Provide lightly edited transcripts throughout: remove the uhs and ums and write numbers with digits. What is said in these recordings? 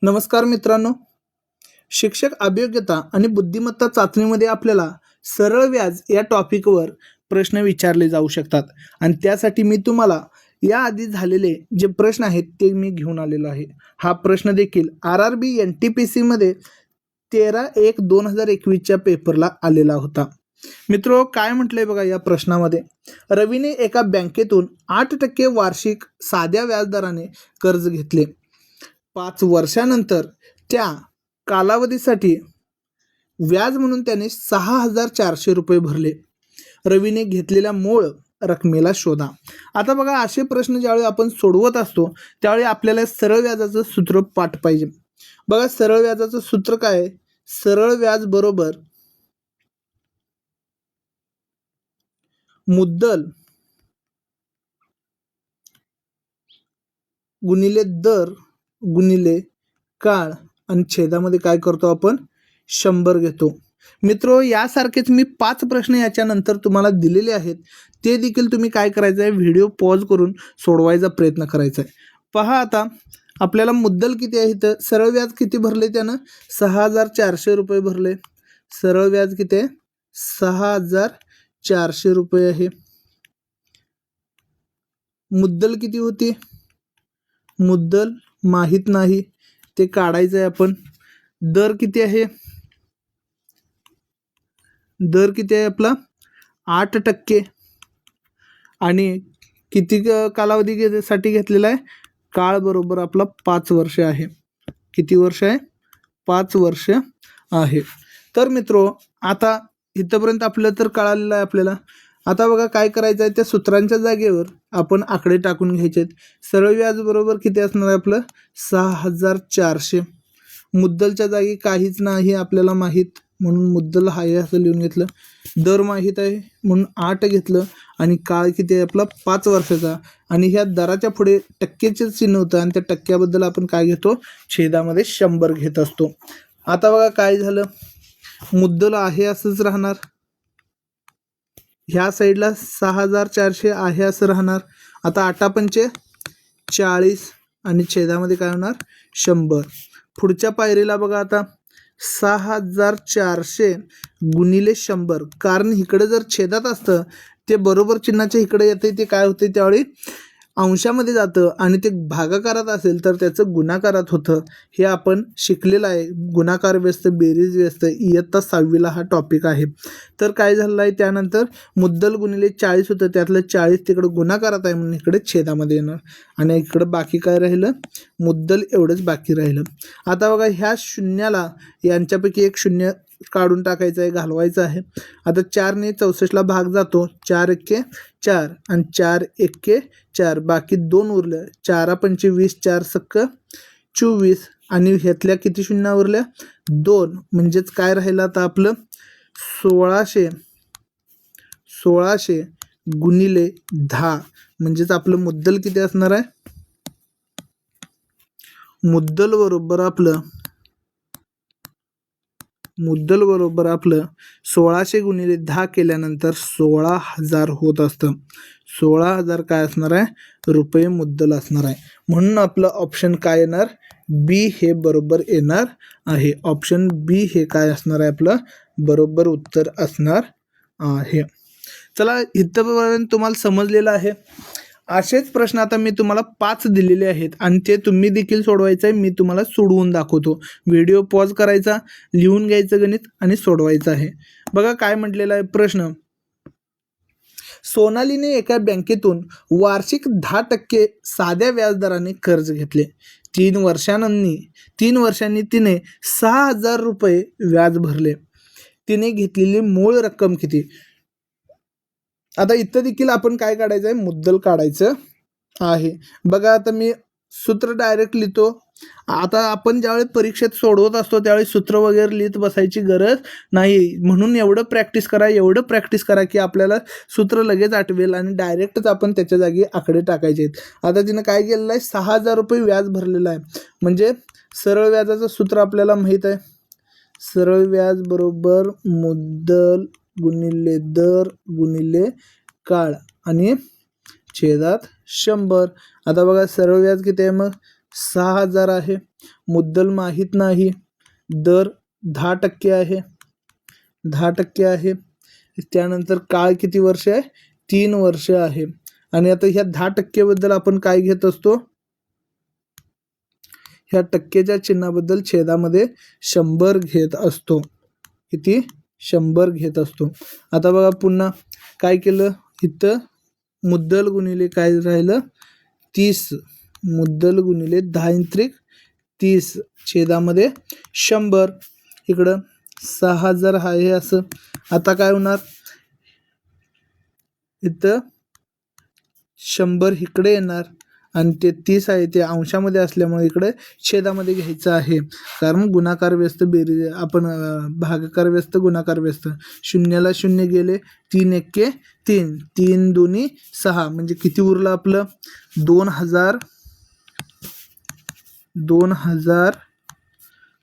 नमस्कार मित्रांनो. शिक्षक अभियोग्यता आणि बुद्धिमत्ता चाचणीमध्ये आपल्याला सरळ व्याज या टॉपिकवर प्रश्न विचारले जाऊ शकतात आणि त्यासाठी मी तुम्हाला याआधी झालेले जे प्रश्न आहेत ते मी घेऊन आलेलो आहे. हा प्रश्न देखील RRB NTPCमध्ये 13/1/2021च्या पेपरला आलेला होता. मित्रो, काय म्हटलंय बघा या प्रश्नामध्ये, रवीने एका बँकेतून 8% वार्षिक साध्या व्याजदराने कर्ज घेतले. 5 वर्षानंतर त्या कालावधीसाठी व्याज म्हणून त्याने 6,400 रुपये भरले. रवीने घेतलेल्या मूळ रकमेला शोधा. आता बघा, असे प्रश्न ज्यावेळी आपण सोडवत असतो त्यावेळी आपल्याला सरळ व्याजाचं सूत्र पाठ पाहिजे. बघा, सरळ व्याजाचं सूत्र काय आहे? सरळ व्याज बरोबर मुद्दल गुणिले दर गुणिले काळ आणि छेदामध्ये काय करतो आपण? 100 घेतो. मित्रो, यासारखेच मी 5 प्रश्न याच्यानंतर तुम्हाला दिलेले आहेत. ते देखील तुम्ही काय करायचं आहे, व्हिडिओ पॉज करून सोडवायचा प्रयत्न करायचा आहे. पहा, आता आपल्याला मुद्दल किती आहे, तर सरळ व्याज किती भरले त्यानं? 6,400 रुपये भरले. सरळ व्याज किती आहे? 6,400 रुपये आहे. मुद्दल किती होती? मुद्दल माहीत नाही, ते काढायचं आहे आपण. दर किती आहे? दर किती आहे आपला? 8%. आणि किती कालावधीसाठी घेतलेला आहे? काळ बरोबर आपला 5 वर्ष आहे. किती वर्ष आहे? 5 वर्ष आहे. तर मित्रो, आता इथंपर्यंत आपलं तर कळालेलं आहे आपल्याला. आता बघा काय करायचं आहे, त्या सूत्रांच्या जागेवर आपण आकडे टाकून घ्यायचे आहेत. सरळ व्याज बरोबर किती असणार आहे आपलं? 6,400. मुद्दलच्या जागी काहीच नाही आपल्याला माहीत म्हणून मुद्दल आहे असं लिहून घेतलं. दर माहीत आहे म्हणून 8 घेतलं आणि काळ किती आहे आपला? 5 वर्षाचा. आणि ह्या दराच्या पुढे टक्केचे चिन्ह होतं आणि त्या टक्क्याबद्दल आपण काय घेतो? छेदामध्ये 100 घेत असतो. आता बघा काय झालं, मुद्दल आहे असंच राहणार. ह्या साईडला 6,400 आहे असं राहणार. आता 8×5 = 40 आणि छेदामध्ये काय होणार? 100. पुढच्या पायरीला बघा, आता 6,400 गुणिले 100. कारण इकडे जर छेदात असतं ते बरोबर चिन्हाच्या इकडे येते, ते काय होते त्यावेळी अंशामध्ये जातं आणि ते भागाकारात असेल तर त्याचं गुणाकारात होतं. हे आपण शिकलेलं आहे. गुणाकार व्यस्त, बेरीज व्यस्त, इयत्ता 6वीला हा टॉपिक आहे. तर काय झालेलं आहे, त्यानंतर मुद्दल गुणिले 40 होतं, त्यातलं 40 तिकडं गुणाकारात आहे म्हणून इकडे छेदामध्ये येणार आणि इकडं बाकी काय राहिलं? मुद्दल एवढंच बाकी राहिलं. आता बघा, ह्या शून्याला यांच्यापैकी एक शून्य काढून टाकायचं आहे, घालवायचं आहे. आता 4ने 64ला भाग जातो. 4×1 = 4 आणि 4×1 = 4. बाकी 2 उरलं. 4×5 = 20, 4×6 = 24 आणि ह्यातल्या किती शून्य उरल्या? 2. म्हणजेच काय राहिलं आता आपलं? 1600 गुणिले 10. म्हणजेच आपलं मुद्दल किती असणार आहे? मुद्दल बरोबर आपलं 1600 गुणिले 10 केल्यानंतर 16,000 होत असतं. 16,000 काय असणार आहे? रुपये मुद्दल असणार आहे. म्हणून आपलं ऑप्शन काय येणार? बी हे बरोबर येणार आहे. ऑप्शन बी हे काय असणार आहे? आपलं बरोबर उत्तर असणार आहे. चला, इथपर्यंत तुम्हाला समजलेलं आहे. असेच प्रश्न आता मी तुम्हाला 5 दिलेले आहेत आणि ते तुम्ही देखील सोडवायचं आहे. मी तुम्हाला सोडवून दाखवतो. व्हिडिओ पॉज करायचा, लिहून घ्यायचं गणित आणि सोडवायचं आहे. बघा काय म्हटलेलं आहे प्रश्न. सोनालीने एका बँकेतून वार्षिक 10% साध्या व्याजदराने कर्ज घेतले. 3 वर्षांनी तिने 6,000 रुपये व्याज भरले. तिने घेतलेली मूळ रक्कम किती? आता इथं देखील आपण काय काढायचं आहे? मुद्दल काढायचं आहे. बघा, आता मी सूत्र डायरेक्ट लिहितो. आता आपण ज्यावेळी परीक्षेत सोडवत असतो त्यावेळी सूत्र वगैरे लिहित बसायची गरज नाही. म्हणून एवढं प्रॅक्टिस करा की आपल्याला सूत्र लगेच आठवेल आणि डायरेक्टच आपण त्याच्या जागी आकडे टाकायचे आहेत. आता तिनं काय केलेलं आहे? 6,000 रुपये व्याज भरलेलं आहे. म्हणजे सरळ व्याजाचं सूत्र आपल्याला माहीत आहे. सरळ व्याज बरोबर मुद्दल गुणिले दर गुणिले काळ आणि छेदात 100. आता बघा, सरळ व्याज किती आहे मग? 6,000 आहे. मुद्दल माहीत नाही. दर 10% आहे. 10% आहे. त्यानंतर काळ किती वर्ष आहे? 3 वर्ष आहे. आणि आता ह्या 10% बद्दल आपण काय घेत असतो? ह्या टक्केच्या चिन्हाबद्दल छेदामध्ये 100 घेत असतो. किती? 100 घेत असतो. आता बघा पुन्हा काय केलं इथं? मुद्दल गुणिले काय राहिलं? 30. मुद्दल गुणिले 10×30 छेदामध्ये 100. इकडं 6,000 आहे असं. आता काय होणार? इथं 100 इकडे येणार आणि ते 30 आहे ते अंशामध्ये असल्यामुळे इकडे छेदामध्ये घ्यायचं आहे. कारण गुणाकार व्यस्त बेरीज आपण भागाकार व्यस्त गुणाकार व्यस्त. शून्याला शून्य गेले. 3 एक्के 3. 3 दुनी 6 म्हणजे किती उरलं आपलं? 2,000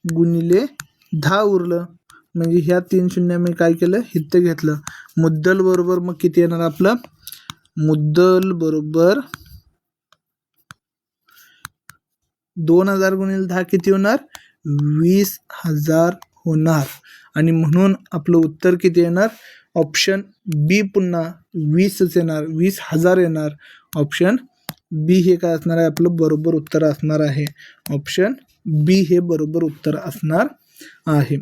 गुणिले 10 उरलं. म्हणजे ह्या 3 शून्य मी काय केलं? इथं घेतलं. मुद्दल बरोबर मग किती येणार आपलं? मुद्दल बरोबर 2,000 गुणिले 10 किती होणार? 20,000 होणार. आणि म्हणून आपलं उत्तर किती येणार? ऑप्शन बी पुन्हा 20च येणार. 20,000 येणार. ऑप्शन बी हे काय असणार आहे? आपलं बरोबर उत्तर असणार आहे. ऑप्शन बी हे बरोबर उत्तर असणार आहे.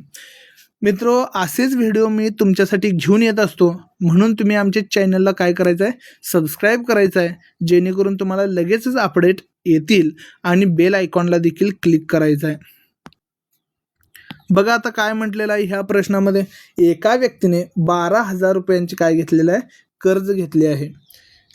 मित्रो, असेच व्हिडिओ मी तुमच्यासाठी घेऊन येत असतो. म्हणून तुम्ही आमच्या चॅनलला काय करायचं आहे? सबस्क्राईब करायचं आहे, जेणेकरून तुम्हाला लगेचच अपडेट येतील. आणि बेल आयकॉनला देखील क्लिक करायचं आहे. बघा आता काय म्हटलेलं आहे ह्या प्रश्नामध्ये? एका व्यक्तीने 12,000 रुपयांची काय घेतलेलं आहे? कर्ज घेतले आहे.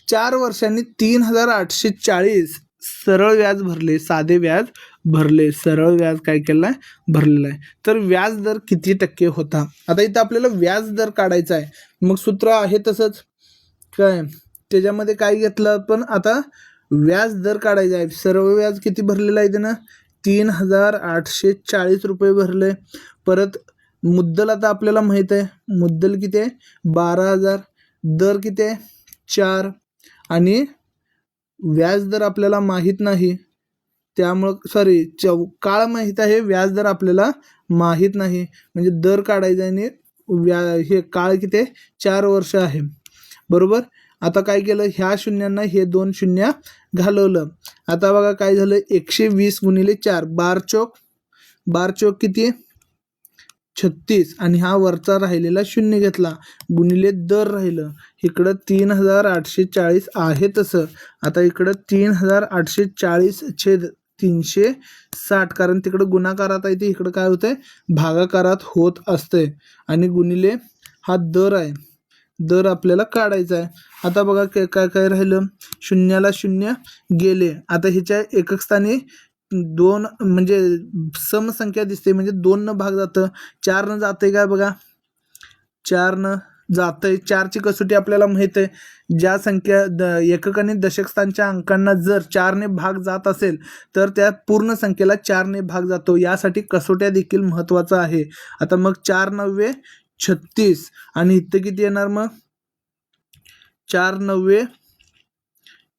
4 वर्षांनी 3,840 सरळ व्याज भरले. साधे व्याज भरले. सरळ व्याज काय केलं आहे? भरलेलं आहे. तर व्याज दर किती टक्के होता? आता इथं आपल्याला व्याज दर काढायचा आहे. मग सूत्र आहे तसंच काय? त्याच्यामध्ये काय घेतलं आपण? आता व्याज दर काढायचा आहे. सरळ व्याज किती भरलेलं आहे त्यानं? 3,840 रुपये भरले. परत मुद्दल आता आपल्याला माहीत आहे. मुद्दल किती आहे? 12,000. दर किती आहे? 4. आणि व्याजदर आपल्याला माहीत नाही. त्यामुळं काळ माहीत आहे, व्याजदर आपल्याला माहीत नाही. म्हणजे दर काढायचा आणि हे काळ किती आहे? 4 वर्ष आहे. बरोबर. आता काय केलं? ह्या शून्यांना हे 2 शून्य घालवलं. आता बघा काय झालं? 120 गुणिले 4 बार चौक किती? 36. आणि हा वरचा राहिलेला शून्य घेतला गुणिले दर राहिलं. इकडं 3,840 आहे तसं. आता इकडं 3,840 छेद 360. कारण तिकडं गुणाकारात आहे ते इकडं काय होतंय? भागाकारात होत असतंय. आणि गुणिले हा दर आहे. दर आपल्याला काढायचा आहे. आता बघा काय काय राहिलं? शून्याला शून्य गेले. आता ह्याच्या एकक स्थानी 2 म्हणजे समसंख्या दिसते. म्हणजे 2 न भाग जातं. 4 न जातंय काय बघा? 4 न जातंय. 4ची कसोटी आपल्याला माहित आहे. ज्या संख्या एकक आणि दशक स्थानच्या अंकांना जर 4 ने भाग जात असेल तर त्या पूर्ण संख्येला 4 ने भाग जातो. यासाठी कसोट्या देखील महत्त्वाचं आहे. आता मग 4 9 36. आणि इथं किती येणार मग? 4 9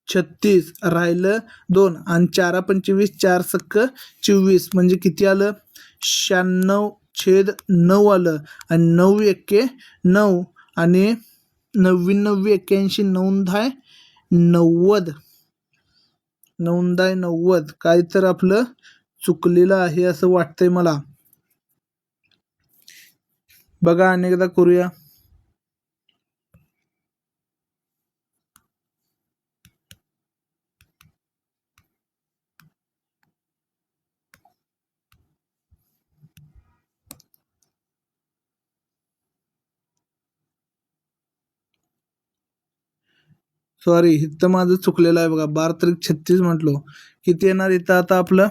36 राहिलं 2. आणि 4 25 4 सक्क 24. म्हणजे किती आलं? 96/9 आलं. आणि 9 एक्के 9. आणि 99 81 9 10 90. 9 10 90. काय तर आपलं चुकलेलं आहे असं वाटतंय मला. बघा अनेकदा करूया. सॉरी, इथं माझं चुकलेलं आहे बघा. 12×36 म्हटलो. किती येणार इथं आता आपलं?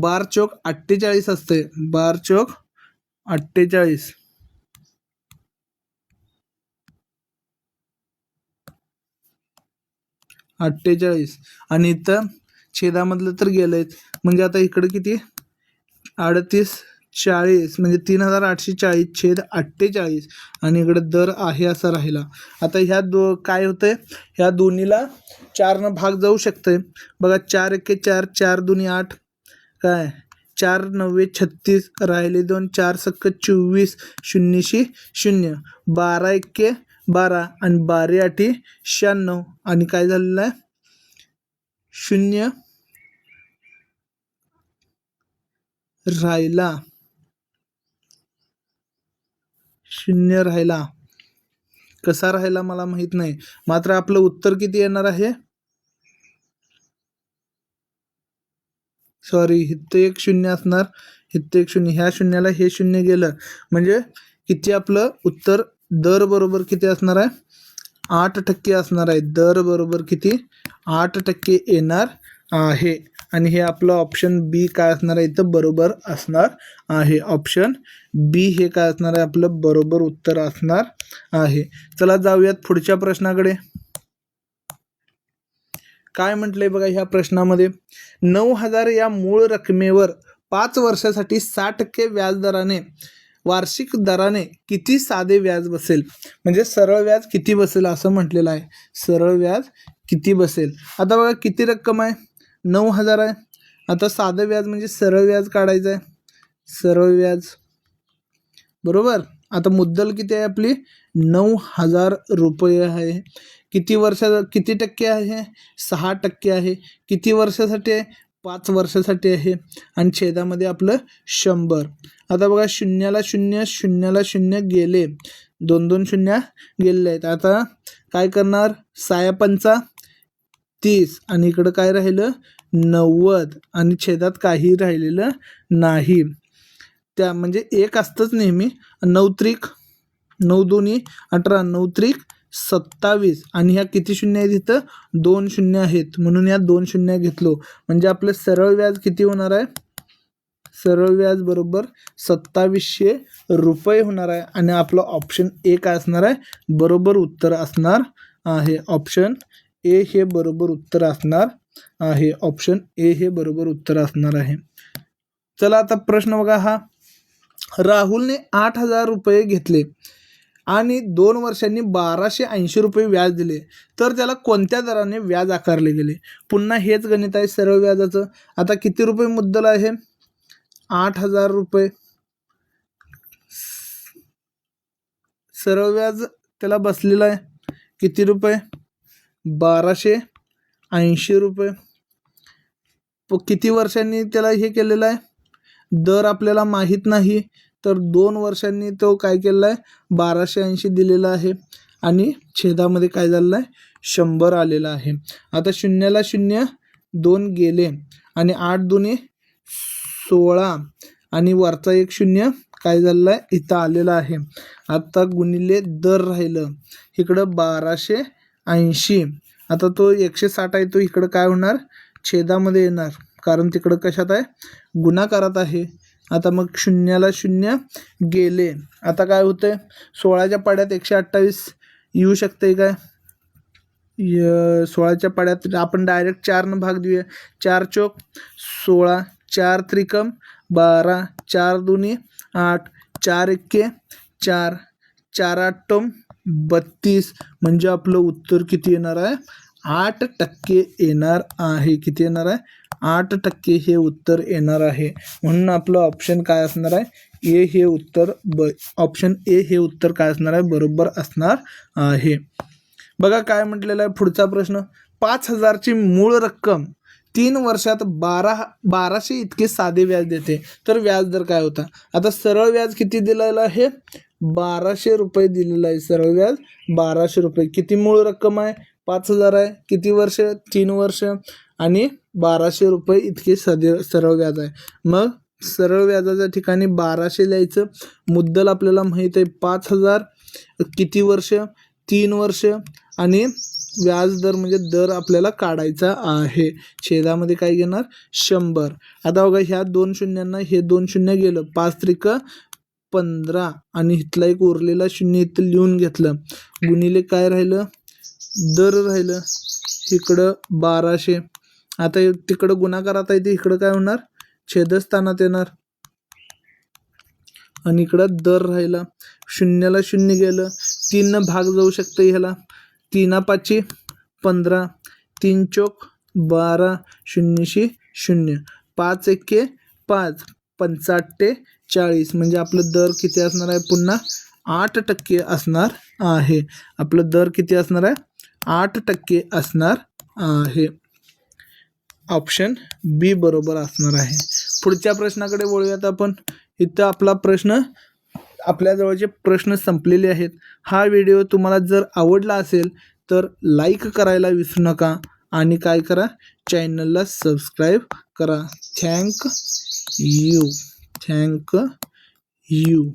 बार चौक 48 असते. बार चौक 48. आणि इथं छेदामधलं तर गेलंयच. म्हणजे आता इकडं किती? 38 40 म्हणजे 3840 छेद 48 आणि इकडे दर आहे असा राहिला. आता ह्या काय होतंय, ह्या दोन्हीला 4 भाग जाऊ शकतंय बघा. 4 एके 4, 4 दुनी 8, काय 4 9 36, राहिले 2, 4 सक्क 24, शून्यशी 0, 12 एके 12 आणि 12 आठी 96 आणि काय झालेलं आहे 0 राहिला, 0 राहिला. कसा राहिला मला माहित नाही, मात्र आपलं उत्तर किती येणार आहे, सॉरी इथं एक 0 असणार, इथं एक 0, ह्या शून्याला हे 0 गेलं म्हणजे किती आपलं उत्तर दर बरोबर किती असणार आहे 8% असणार आहे. दर बरोबर किती 8% येणार आहे. आणि हे आपलं ऑप्शन बी काय असणार आहे इथं बरोबर असणार आहे. ऑप्शन बी हे काय असणार आहे आपलं बरोबर उत्तर असणार आहे. चला जाऊयात पुढच्या प्रश्नाकडे. काय म्हटलंय बघा ह्या प्रश्नामध्ये, 9,000 या मूळ रकमेवर 5 वर्षासाठी 6% व्याजदराने वार्षिक दराने किती साधे व्याज बसेल, म्हणजे सरळ व्याज किती बसेल असं म्हटलेलं आहे. सरळ व्याज किती बसेल. आता बघा किती रक्कम आहे 9,000 आहे. आता साधं व्याज म्हणजे सरळ व्याज काढायचं आहे, सरळ व्याज बरोबर. आता मुद्दल किती आहे आपली 9,000 रुपये आहे. किती वर्षा किती टक्के आहे 6% आहे. किती वर्षासाठी आहे 5 वर्षासाठी आहे आणि छेदामध्ये आपलं 100. आता बघा शून्याला 0 शून्याला 0 गेले, 2 शून्य गेलेले आहेत. आता काय करणार 6 पंचा 30 आणि इकडं काय राहिलं 90 आणि छेदात काही राहिलेलं नाही. त्या म्हणजे एक असतंच नेहमी. 9 त्रिक 9 दोन्ही 18, 9 त्रिक 27 आणि ह्या किती शून्य आहेत इथं 2 शून्य आहेत म्हणून या 2 शून्य घेतलो. म्हणजे आपलं सरळ व्याज किती होणार आहे, सरळ व्याज बरोबर 2700 रुपये होणार आहे. आणि आपलं ऑप्शन ए काय असणार आहे बरोबर उत्तर असणार आहे. ऑप्शन ए हे बरोबर उत्तर असणार आहे. ऑप्शन ए हे बरोबर उत्तर असणार आहे. चला आता प्रश्न बघा हा, राहुलने 8,000 रुपये घेतले आणि 2 वर्षांनी 1280 रुपये व्याज दिले, तर त्याला कोणत्या दराने व्याज आकारले गेले. पुन्हा हेच गणित आहे सरळ व्याजाचं. आता किती रुपये मुद्दल आहे 8,000 रुपये, सरळ व्याज त्याला बसलेलं आहे किती रुपये 1280 रुपये. किती वर्षांनी त्याला हे केलेलं आहे, दर आपल्याला माहीत नाही, तर 2 वर्षांनी तो काय केलेला आहे 1280 दिलेला आहे आणि छेदामध्ये काय झालेलं आहे 100 आलेला आहे. आता शून्याला 0 2 गेले आणि 8 दुनी 16 आणि वरचा एक 0 काय झालेला आहे इथं आलेला आहे. आता गुणिले दर राहिलं इकडं 1280. आता तो 160 आहे, तो इकडं काय होणार छेदामध्ये येणार, कारण तिकडं कशात आहे गुणाकारात आहे. आता मग शून्याला 0 गेले. आता काय होतंय 16च्या पाड्यात 128 येऊ शकते काय, 16च्या पाड्यात आपण डायरेक्ट 4 भाग देऊया. 4 चोक 16, 4 त्रिकम 12, 4 दुनी 8, 4 एक्के 4, 4 आठम 32. म्हणजे आपलं उत्तर किती येणार आहे 8% येणार आहे. किती येणार आहे 8% हे उत्तर येणार आहे. म्हणून आपलं ऑप्शन काय असणार आहे ए हे उत्तर ऑप्शन ए हे उत्तर काय असणार आहे बरोबर असणार आहे. बघा काय म्हटलेलं आहे पुढचा प्रश्न, 5,000ची मूळ रक्कम 3 वर्षात 1200 इतके साधे व्याज देते, तर व्याज दर काय होता. आता सरळ व्याज किती दिलेलं आहे 1200 रुपये दिलेलं आहे. सरळ व्याज 1200 रुपये. किती मूळ रक्कम आहे 5,000 आहे, किती वर्ष 3 वर्ष आणि 1200 रुपये इतके सरळ व्याज आहे. मग सरळ व्याजाच्या ठिकाणी 1200 लिहायचं. मुद्दल आपल्याला माहीत आहे 5,000, किती वर्ष 3 वर्ष आणि व्याज दर म्हणजे दर आपल्याला काढायचा आहे. छेदामध्ये काय घेणार 100. आता बघा ह्या 2 शून्यांना हे 2 शून्य गेलं, 5 त्रिक 15 आणि इथला एक उरलेला 0 इथं लिहून घेतलं, गुणिले काय राहिलं दर राहिलं इकडं 1200. आता तिकडं गुणाकारात आहे ते इकडं काय होणार छेदस्थानात येणार. आणि इकडं दर राहिला. शून्याला शून्य गेलं, 3 भाग जाऊ शकतं ह्याला. 3 पाची 15, 3 चोक 12, 0 0, 5 एके 5, 85 40. म्हणजे आपलं दर किती असणार आहे? पुन्हा 8% असणार आहे. आपलं दर किती असणार आहे? 8% असणार आहे. ऑप्शन बी बरोबर असणार आहे. पुढच्या प्रश्नाकडे वळूयात आपण. इथं आपला प्रश्न, आपल्याजवळचे प्रश्न संपलेले आहेत. हा व्हिडिओ तुम्हाला जर आवडला असेल तर लाईक करायला विसरू नका आणि काय करा? चॅनलला सबस्क्राईब करा. Thank you.